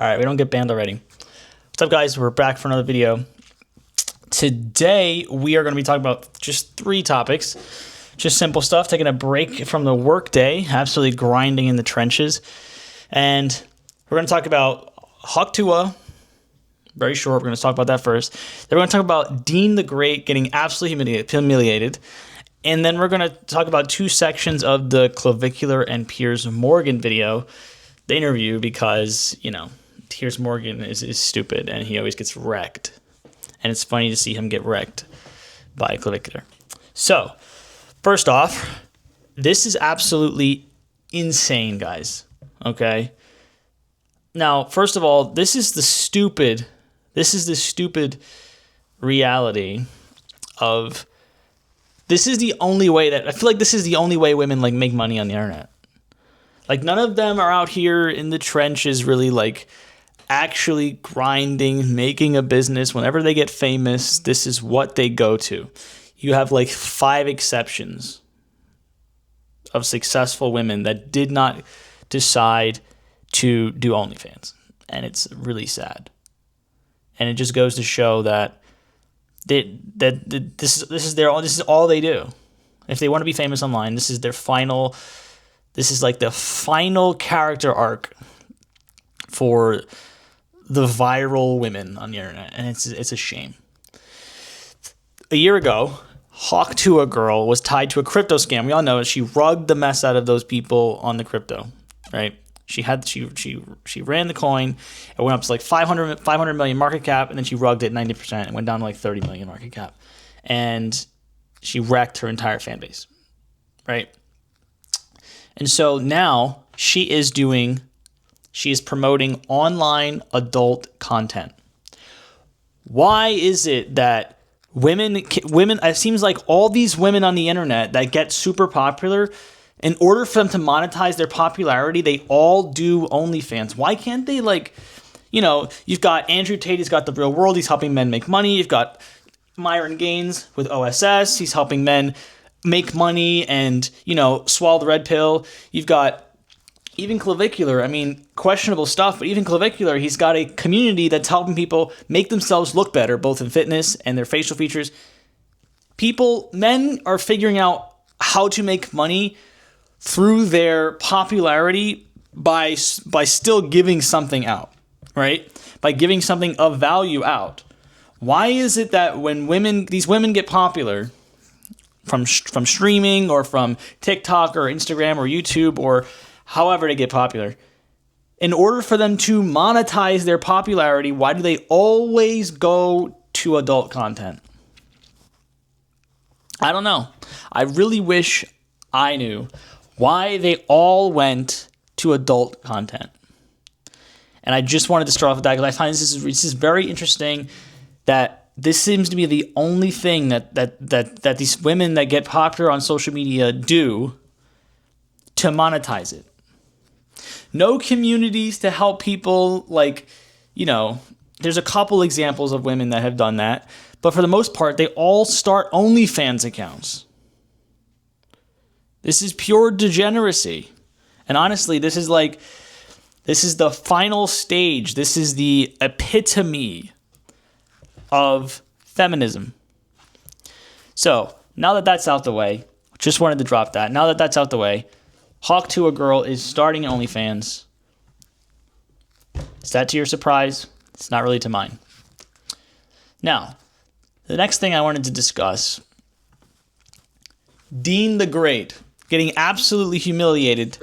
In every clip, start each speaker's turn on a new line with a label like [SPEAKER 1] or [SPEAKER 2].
[SPEAKER 1] All right, we don't get banned already. What's up, guys? We're back for another video. Today, we are going to be talking about just 3 topics. Just simple stuff, taking a break from the work day, absolutely grinding in the trenches. And we're going to talk about Tuah. Very short, we're going to talk about that first. Then we're going to talk about Deen the Great getting absolutely humiliated. And then we're going to talk about 2 sections of the Clavicular and Piers Morgan video, the interview, because, you know, Piers Morgan is stupid and he always gets wrecked. And it's funny to see him get wrecked by Clavicular. So, first off, this is absolutely insane, guys. Okay? Now, first of all, this is the stupid reality of, this is the only way that, I feel like this is the only way women like make money on the internet. Like, none of them are out here in the trenches really like actually grinding, making a business. Whenever they get famous, this is what they go to. You have like 5 exceptions of successful women that did not decide to do OnlyFans. And it's really sad. And it just goes to show that this is all they do. If they want to be famous online, this is like the final character arc for the viral women on the internet, and it's a shame. A year ago, Tuah girl was tied to a crypto scam. We all know it. She rugged the mess out of those people on the crypto, right? She ran the coin. It went up to like 500 million market cap, and then she rugged it 90%. It went down to like 30 million market cap, and she wrecked her entire fan base, right? And so now she is promoting online adult content. Why is it that women, it seems like all these women on the internet that get super popular, in order for them to monetize their popularity, they all do OnlyFans. Why can't they, like, you know, you've got Andrew Tate, he's got The Real World, he's helping men make money. You've got Myron Gaines with OSS, he's helping men make money and, you know, swallow the red pill. You've got even Clavicular, I mean, questionable stuff, but even Clavicular, he's got a community that's helping people make themselves look better, both in fitness and their facial features. Men are figuring out how to make money through their popularity by still giving something out, right? By giving something of value out. Why is it that when these women get popular from streaming or from TikTok or Instagram or YouTube or however they get popular, in order for them to monetize their popularity, why do they always go to adult content? I don't know. I really wish I knew why they all went to adult content. And I just wanted to start off with that because I find this is very interesting that this seems to be the only thing that these women that get popular on social media do to monetize it. No communities to help people, like, you know, there's a couple examples of women that have done that, but for the most part, they all start OnlyFans accounts. This is pure degeneracy. And honestly, this is the final stage. This is the epitome of feminism. So, now that that's out the way, just wanted to drop that. Now that that's out the way, Tuah girl is starting OnlyFans. Is that to your surprise? It's not really to mine. Now, the next thing I wanted to discuss, Deen the Great getting absolutely humiliated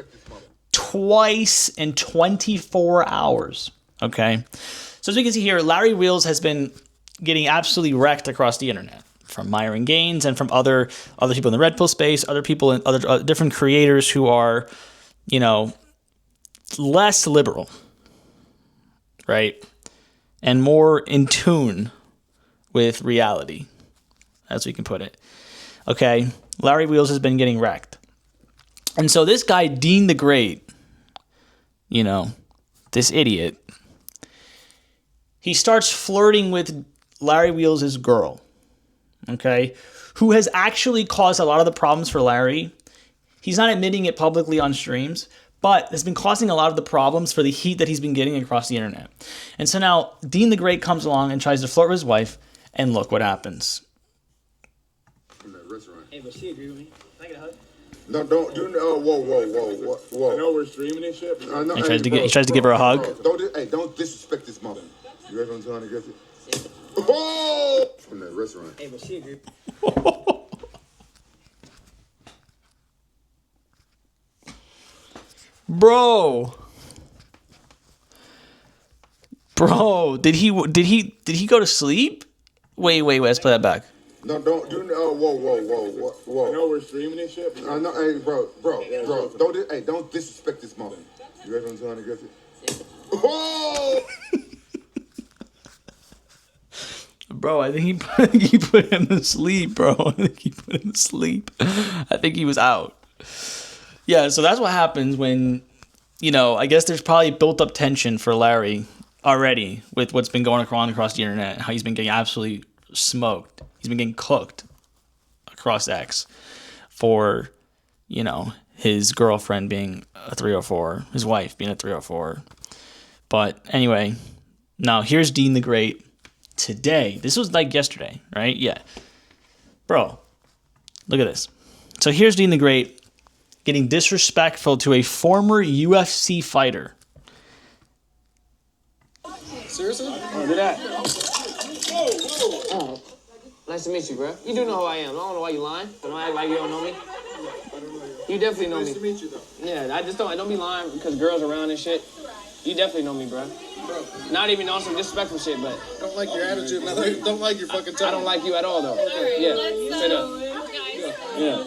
[SPEAKER 1] twice in 24 hours. Okay? So as we can see here, Larry Wheels has been getting absolutely wrecked across the internet from Myron Gaines and from other people in the red pill space, other people in other different creators who are, you know, less liberal, right? And more in tune with reality, as we can put it. Okay? Larry Wheels has been getting wrecked. And so this guy, Deen the Great, you know, this idiot, he starts flirting with Larry Wheels' girl, okay, who has actually caused a lot of the problems for Larry. He's not admitting it publicly on streams, but has been causing a lot of the problems for the heat that he's been getting across the internet. And so now Deen the Great comes along and tries to flirt with his wife, and look what happens.
[SPEAKER 2] From that restaurant.
[SPEAKER 3] Hey, but she agreed with me. Can I get a hug?
[SPEAKER 2] No, don't do. Whoa.
[SPEAKER 4] I know we're streaming and shit.
[SPEAKER 2] I know,
[SPEAKER 1] He tries to give her a hug.
[SPEAKER 2] Don't disrespect this mother. You ever on trying to get it? Oh! From that restaurant.
[SPEAKER 3] Hey, but she agreed.
[SPEAKER 1] Bro, did he go to sleep? Wait, let's play that back.
[SPEAKER 2] No, don't do. Whoa.
[SPEAKER 4] I know we're streaming and shit.
[SPEAKER 2] I know, hey, bro. Don't disrespect this mother. You ever on trying to get it? Oh!
[SPEAKER 1] Bro, I think he put him to sleep, bro. I think he put him to sleep. I think he was out. Yeah, so that's what happens when, I guess there's probably built up tension for Larry already with what's been going on across the internet, how he's been getting absolutely smoked. He's been getting cooked across X for, his girlfriend being a 304, his wife being a 304. But anyway, now here's Deen the Great today. This was like yesterday, right? Yeah. Bro, look at this. So here's Deen the Great getting disrespectful to a former UFC fighter.
[SPEAKER 4] Seriously?
[SPEAKER 3] Oh, do that. Oh, nice to meet you, bro. You do know who I am. I don't know why you lying. Don't act like you don't know me. You definitely know me.
[SPEAKER 4] Nice to meet you, though.
[SPEAKER 3] Yeah, I don't be lying because girls around and shit. You definitely know me, bro. Not even on some disrespectful shit, but
[SPEAKER 4] Don't like your attitude, man. Don't like your fucking tone.
[SPEAKER 3] I don't like you at all, though. Yeah, straight up. Yeah.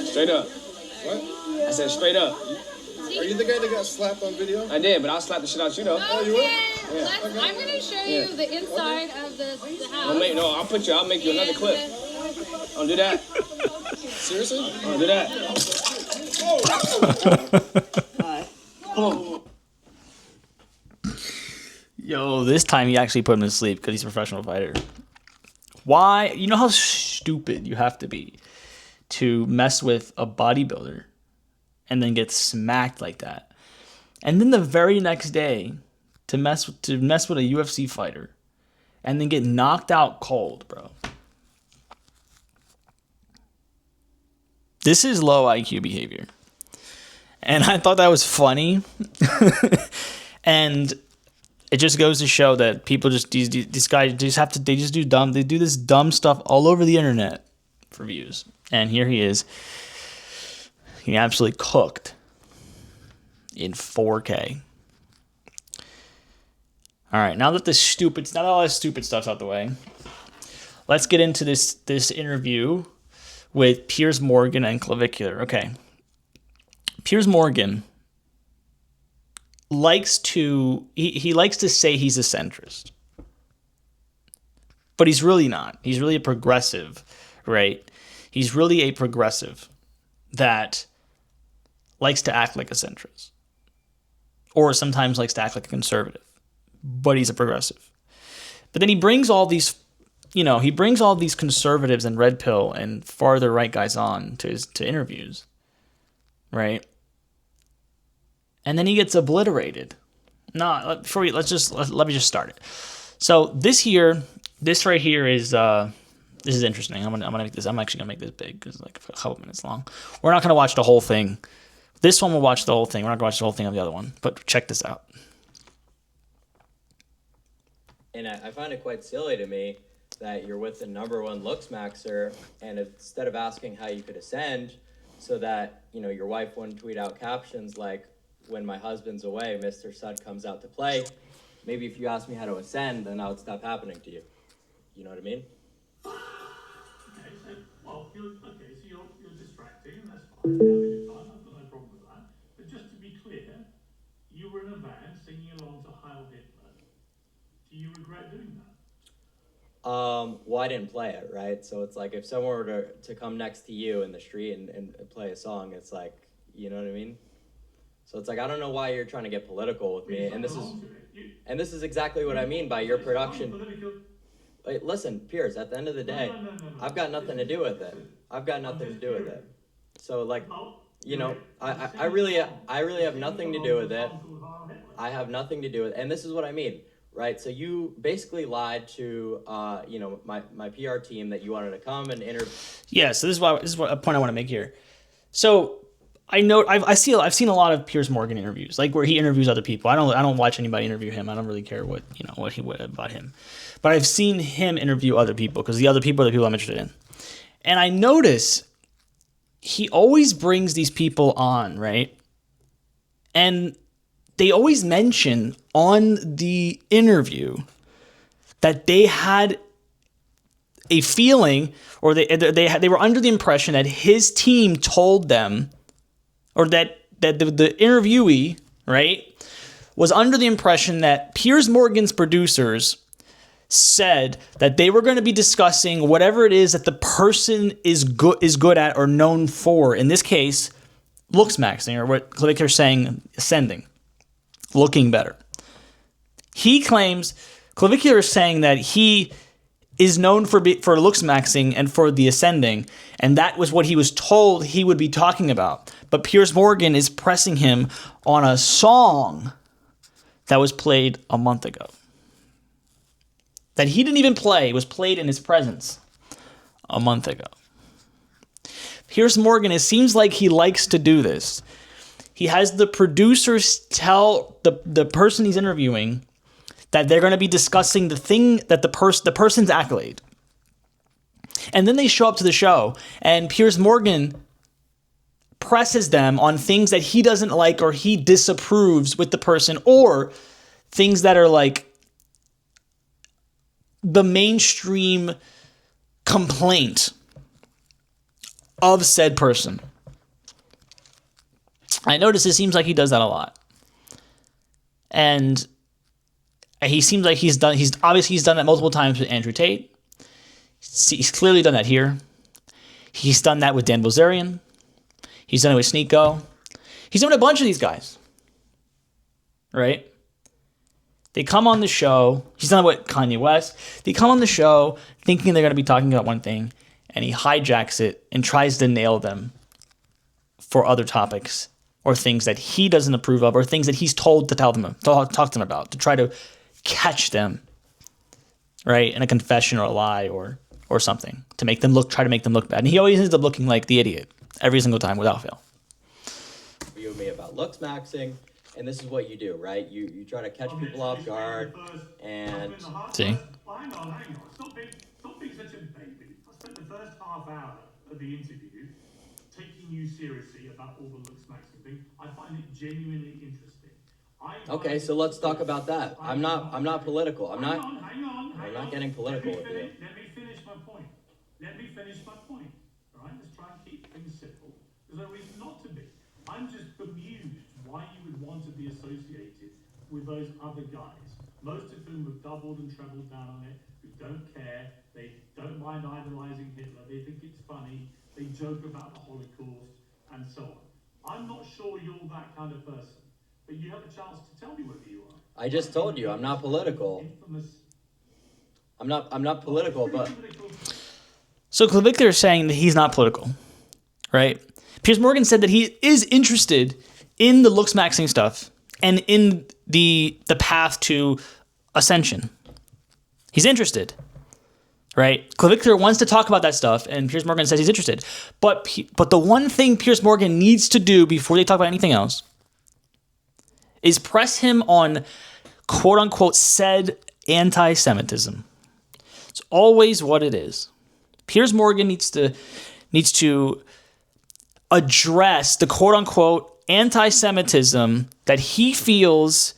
[SPEAKER 3] Straight up.
[SPEAKER 4] What?
[SPEAKER 3] I said straight up.
[SPEAKER 4] Are you the guy that got slapped on video?
[SPEAKER 3] I did, but I'll slap the shit out you, though.
[SPEAKER 4] Oh, you will?
[SPEAKER 5] I'm going to show you the inside of the house.
[SPEAKER 3] I'll make you another clip. Don't do that.
[SPEAKER 4] Seriously?
[SPEAKER 3] Don't do that.
[SPEAKER 1] Yo, this time he actually put him to sleep because he's a professional fighter. Why? You know how stupid you have to be to mess with a bodybuilder and then get smacked like that. And then the very next day to mess with a UFC fighter and then get knocked out cold, bro. This is low IQ behavior. And I thought that was funny. And it just goes to show that people these guys do this dumb stuff all over the internet for views. And here he is. He absolutely cooked in 4K. All right, now that all this stupid stuff's out the way, let's get into this interview with Piers Morgan and Clavicular. Okay. Piers Morgan likes to say he's a centrist. But he's really not. He's really a progressive, right? He's really a progressive that likes to act like a centrist. Or sometimes likes to act like a conservative. But he's a progressive. But then he brings all these conservatives and red pill and farther right guys on to interviews, right? And then he gets obliterated. Let me just start it. So this right here is this is interesting. I'm actually gonna make this big because it's like a couple minutes long. We're not gonna watch the whole thing. This one we'll watch the whole thing. We're not gonna watch the whole thing of the other one. But check this out.
[SPEAKER 6] And I find it quite silly to me that you're with the #1 looks maxer, and instead of asking how you could ascend so that, your wife wouldn't tweet out captions like, "When my husband's away, Mr. Sud comes out to play," maybe if you asked me how to ascend, then that would stop happening to you. You know what I mean?
[SPEAKER 7] Okay, so you're distracting, and that's fine. You're having your time. I've got no problem with that. But just to be clear, you were in a van singing along to Heil Hitler. Do you regret doing that?
[SPEAKER 6] Well, I didn't play it, right? So it's like if someone were to come next to you in the street and play a song, it's like, you know what I mean? So it's like, I don't know why you're trying to get political with me, and this is exactly what I mean by your production. Wait, listen, Piers, at the end of the day, I've got nothing to do with it. I've got nothing to do with it. So like, you know, I really have nothing to do with it. I have nothing to do with it. And this is what I mean, right? So you basically lied to, you know, my PR team that you wanted to come and interview.
[SPEAKER 1] Yeah, so this is what a point I want to make here. So I know I've seen a lot of Piers Morgan interviews, like where he interviews other people. I don't watch anybody interview him. I don't really care what about him, but I've seen him interview other people because the other people are the people I'm interested in, and I notice he always brings these people on, right? And they always mention on the interview that they had a feeling, or they were under the impression that his team told them, or that the interviewee, right, was under the impression that Piers Morgan's producers said that they were going to be discussing whatever it is that the person is good at or known for. In this case, looks maxing, or what Clavicular is saying, ascending, looking better. He claims, Clavicular is saying that he is known for looks maxing and for the ascending, and that was what he was told he would be talking about. But Piers Morgan is pressing him on a song that was played a month ago. That he didn't even play, was played in his presence a month ago. Piers Morgan, it seems like he likes to do this. He has the producers tell the person he's interviewing that they're going to be discussing the thing that the person's accolade. And then they show up to the show, and Piers Morgan presses them on things that he doesn't like or he disapproves with the person, or things that are like the mainstream complaint of said person. I notice it seems like he does that a lot. And he seems like he's done that multiple times with Andrew Tate. He's clearly done that here. He's done that with Dan Bilzerian. He's done it with Sneeko. He's done it with a bunch of these guys. Right? They come on the show. He's done it with Kanye West. They come on the show thinking they're going to be talking about one thing, and he hijacks it and tries to nail them for other topics or things that he doesn't approve of, or things that he's told to talk to them about, to try to catch them, right, in a confession or a lie or something, to try to make them look bad. And he always ends up looking like the idiot every single time without fail.
[SPEAKER 6] You and me about looks maxing, and this is what you do, right? You try to catch people off guard, and
[SPEAKER 1] see.
[SPEAKER 7] Hang on. Stop being such a baby. I spent the first half hour of the interview taking you seriously about all the looks maxing thing. I find it genuinely interesting.
[SPEAKER 6] Okay, so let's talk about that. I'm not political. I'm not getting political with you.
[SPEAKER 7] Let me finish my point. All right, let's try and keep things simple. There's no reason not to be. I'm just bemused why you would want to be associated with those other guys, most of whom have doubled and trebled down on it, who don't care, they don't mind idolizing Hitler, they think it's funny, they joke about the Holocaust, and so on. I'm not sure you're that kind of person, but you have a chance to tell me whether you are.
[SPEAKER 6] I just told you I'm not political. I'm not political, but
[SPEAKER 1] So Clavicular is saying that he's not political, right? Piers Morgan said that he is interested in the looks maxing stuff and in the path to ascension. He's interested, right? Clavicular wants to talk about that stuff, and Piers Morgan says he's interested. But the one thing Piers Morgan needs to do before they talk about anything else is press him on quote-unquote said anti-Semitism. It's always what it is. Piers Morgan needs to address the quote-unquote anti-Semitism that he feels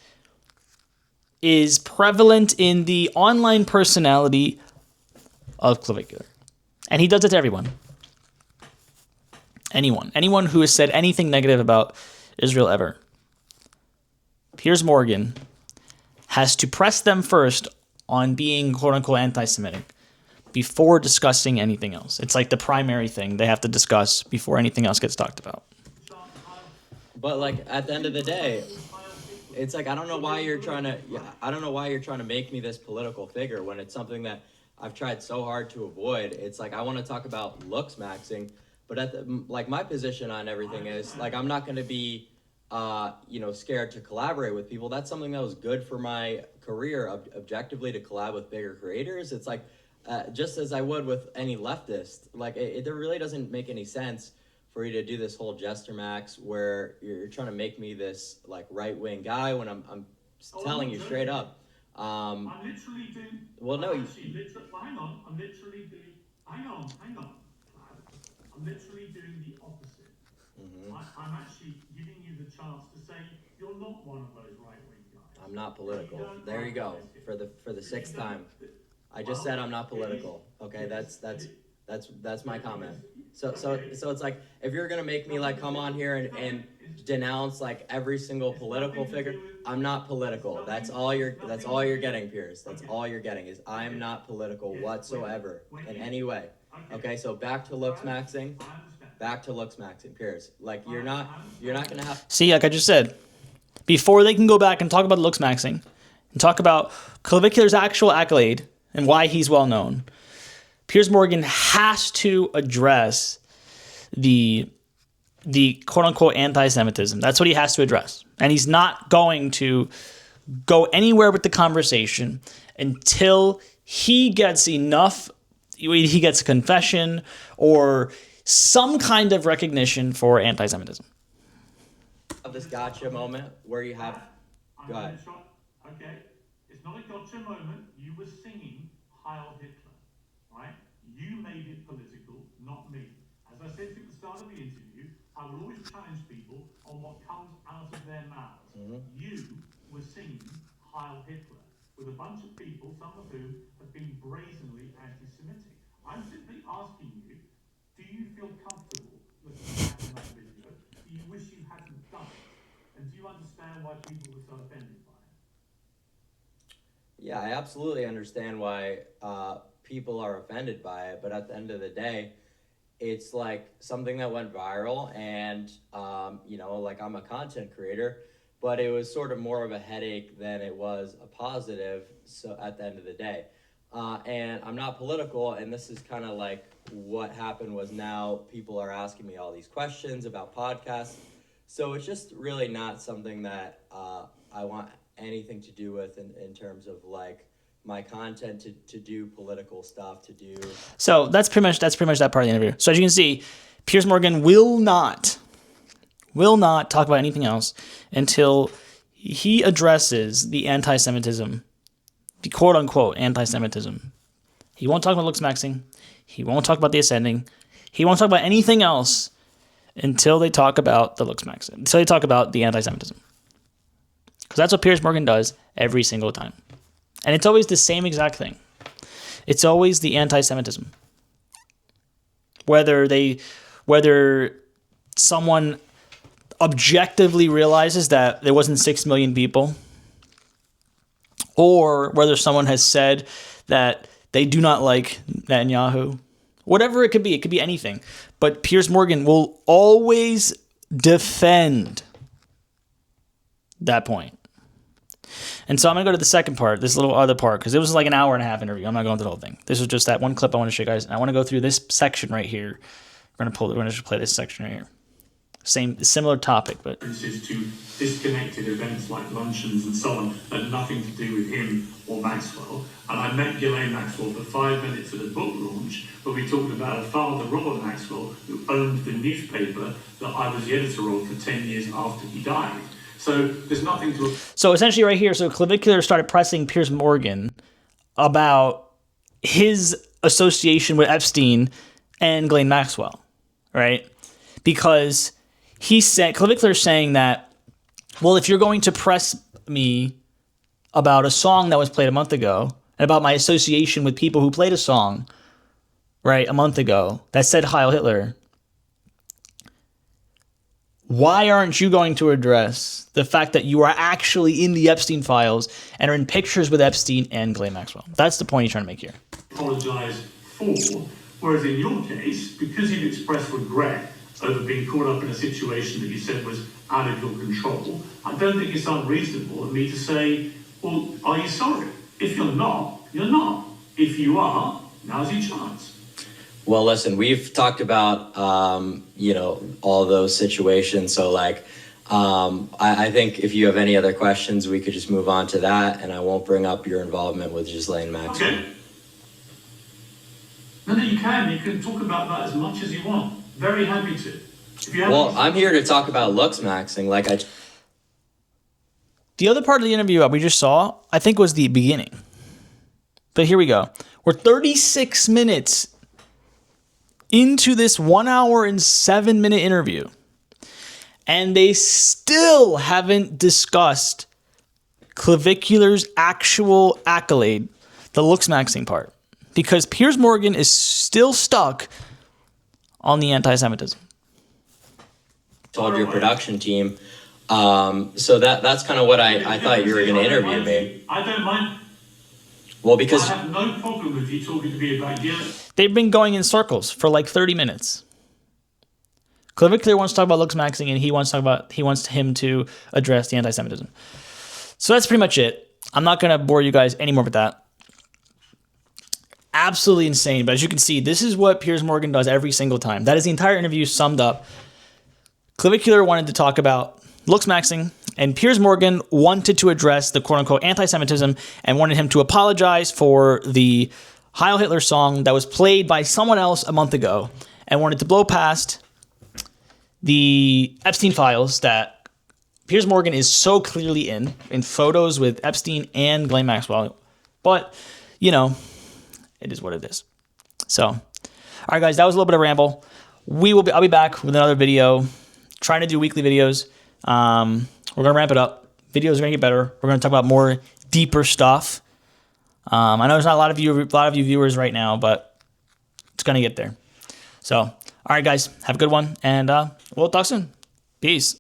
[SPEAKER 1] is prevalent in the online personality of Clavicular. And he does it to everyone. Anyone who has said anything negative about Israel ever. Piers Morgan has to press them first on being quote-unquote anti-Semitic before discussing anything else. It's like the primary thing they have to discuss before anything else gets talked about.
[SPEAKER 6] But like at the end of the day, it's like I don't know why you're trying to make me this political figure when it's something that I've tried so hard to avoid. It's like I want to talk about looks maxing, But like my position on everything is like I'm not going to be scared to collaborate with people. That's something that was good for my career, objectively, to collab with bigger creators. It's like just as I would with any leftist. Like it really doesn't make any sense for you to do this whole Jester Max where you're trying to make me this like right wing guy when I'm telling you straight up.
[SPEAKER 7] I'm literally doing.
[SPEAKER 6] Well, no.
[SPEAKER 7] Hang on. I'm literally doing. Hang on. I'm literally doing the opposite. Mm-hmm. I'm actually giving you the chance to say you're not one of those right-wing guys.
[SPEAKER 6] I'm not political. There you go. For the sixth time, I just said I'm not political. Okay, that's my comment. So it's like if you're gonna make me like come on here and denounce like every single political figure, I'm not political. That's all you're getting, Piers. That's all you're getting is I'm not political whatsoever in any way. Okay, so back to looks maxing, Piers. Like you're not gonna have.
[SPEAKER 1] See, like I just said, before they can go back and talk about looks maxing and talk about Clavicular's actual accolade and why he's well known, Piers Morgan has to address the quote unquote anti-Semitism. That's what he has to address. And he's not going to go anywhere with the conversation until he gets enough, he gets a confession or some kind of recognition for anti-Semitism.
[SPEAKER 6] This gotcha moment where you have. Go ahead.
[SPEAKER 7] Okay, it's not a gotcha moment. You were singing Heil Hitler, right? You made it political, not me. As I said at the start of the interview, I will always challenge people on what comes out of their mouths. Mm-hmm. You were singing Heil Hitler with a bunch of people, some of whom have been brazenly anti-Semitic. I'm simply asking you, do you feel comfortable looking back on that video? Do you wish you hadn't done it? And do you understand why people were so offended by it?
[SPEAKER 6] Yeah, I absolutely understand why people are offended by it, but at the end of the day, it's like something that went viral and, like I'm a content creator, but it was sort of more of a headache than it was a positive. So at the end of the day, and I'm not political. And this is kind of like what happened was now people are asking me all these questions about podcasts. So it's just really not something that I want anything to do with in terms of like my content to do political stuff to do. So
[SPEAKER 1] that's pretty much that part of the interview. So as you can see, Piers Morgan will not talk about anything else until he addresses the anti-Semitism, the quote unquote anti-Semitism. He won't talk about looks maxing. He won't talk about the ascending. He won't talk about anything else until they talk about the looks maxing. Until they talk about the anti-Semitism. Because that's what Piers Morgan does every single time. And it's always the same exact thing. It's always the anti-Semitism. Whether someone objectively realizes that there wasn't 6 million people, or whether someone has said that they do not like Netanyahu, whatever it could be anything. But Piers Morgan will always defend that point. And so I'm going to go to the second part, this little other part, because it was like an hour and a half interview. I'm not going through the whole thing. This was just that one clip I want to show you guys. And I want to go through this section right here. We're going to just play this section right here. Similar topic, but...
[SPEAKER 7] To disconnected events like luncheons and so on had nothing to do with him or Maxwell. And I met Ghislaine Maxwell for 5 minutes at a book launch where we talked about her father, Robert Maxwell, who owned the newspaper that I was the editor of for 10 years after he died. So there's nothing to...
[SPEAKER 1] So essentially right here, so Clavicular started pressing Piers Morgan about his association with Epstein and Ghislaine Maxwell, right? Because he said, Clavicular's saying that, well, if you're going to press me about a song that was played a month ago and about my association with people who played a song, right, a month ago that said Heil Hitler, why aren't you going to address the fact that you are actually in the Epstein files and are in pictures with Epstein and Ghislaine Maxwell? That's the point he's trying to make here.
[SPEAKER 7] Apologise for, whereas in your case, because you've expressed regret over being caught up in a situation that you said was out of your control, I don't think it's unreasonable of me to say, well, are you sorry? If you're not, you're not. If you are, now's your chance.
[SPEAKER 6] Well, listen, we've talked about, all those situations. So, like, I think if you have any other questions, we could just move on to that, and I won't bring up your involvement with Ghislaine Maxwell.
[SPEAKER 7] Okay. No, you can. You can talk about that as much as you want. Very happy to.
[SPEAKER 6] Well, I'm here to talk about looks maxing.
[SPEAKER 1] The other part of the interview we just saw, I think, was the beginning. But here we go. We're 36 minutes into this 1 hour and 7 minute interview, and they still haven't discussed Clavicular's actual accolade, the looks maxing part, because Piers Morgan is still stuck on the anti-Semitism.
[SPEAKER 6] Told your production team. So that's kind of what I thought you were going to interview me.
[SPEAKER 7] I don't mind.
[SPEAKER 6] Well, because
[SPEAKER 7] I have no problem with you talking to me about Gillen.
[SPEAKER 1] They've been going in circles for like 30 minutes. Clavicular wants to talk about looks maxing, and he wants him to address the anti-Semitism. So that's pretty much it. I'm not going to bore you guys anymore with that. Absolutely insane. But as you can see, this is what Piers Morgan does every single time. That is the entire interview summed up. Clavicular wanted to talk about looks maxing, and Piers Morgan wanted to address the quote-unquote anti-Semitism and wanted him to apologize for the Heil Hitler song that was played by someone else a month ago, and wanted to blow past the Epstein files that Piers Morgan is so clearly in photos with Epstein and Ghislaine Maxwell. But, it is what it is. So, all right, guys, that was a little bit of a ramble. I'll be back with another video, trying to do weekly videos. We're going to ramp it up. Videos are going to get better. We're going to talk about more deeper stuff. I know there's not a lot of you viewers right now, but it's going to get there. So, all right, guys, have a good one, and we'll talk soon. Peace.